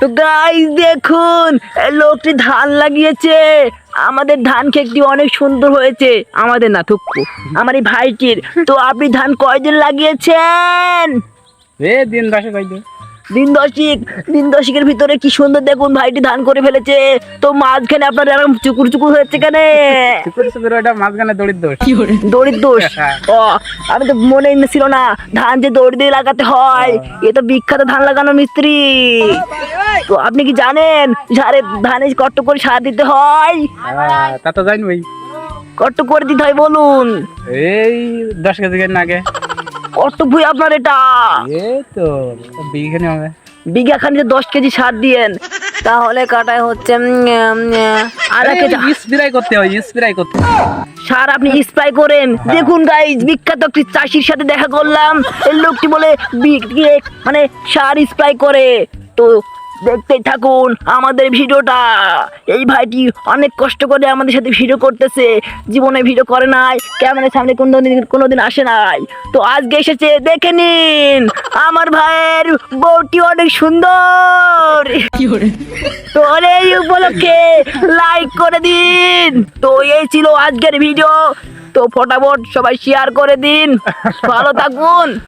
তো গাইস দেখুন, এই লোকটি ধান লাগিয়েছে। আমাদের ধান ক্ষেতটি অনেক সুন্দর হয়েছে। আমাদের না থুকু, আমার এই ভাইটির। তো আপনি ধান কয়দিন লাগিয়েছেন? দিন 10 কই দিন। দিন দশেকের ভিতরে কি সুন্দর দেখুন ভাইটি ধান করে ফেলেছে। তো মাঝখানে আপনার এরকম চুকুর চুকুর হচ্ছে কেন? চুকুর ওটা মাঝখানে দড়ির দোষ। দড়ির দোষ। ও, আমি তো মনে ছিল না ধান যে দড়ি দিয়ে লাগাতে হয়। এ তো বিখ্যাত ধান লাগানো মিস্ত্রি। তো আপনি কি জানেন ধানে কত করে সার দিতে হয়? তা তো জানি ভাই। কত করে দিতে হয় বলুন? এই 10 কেজি আগে। কত ভুই আপনার এটা? এই তো বিঘানি হবে। বিঘা খানিতে 10 কেজি সার দিয়েন, তাহলে কাটায় হচ্ছে আধা কেজি স্প্রে করতে হয়, স্প্রে করতে হয়। সার আপনি স্প্রে করেন। দেখুন গাইজ, বিখ্যাত একটি চাষির সাথে দেখা করলাম। এই লোকটি বলে মানে সার স্প্রে করে। তো দেখতেই থাকুন আমাদের ভিডিওটা। এই ভাইটি অনেক কষ্ট করে আমাদের সাথে ভিডিও করতেছে। জীবনে ভিডিও করে নাই, ক্যামেরার সামনে কোনোদিন আসে নাই। তো আজকে এসেছে, দেখে নিন। আমার ভাইয়ের বউটি অনেক সুন্দর। তো এই উপলক্ষে লাইক করে দিন। তো এই ছিল আজকের ভিডিও। তো ফটাফট সবাই শেয়ার করে দিন। ভালো থাকুন।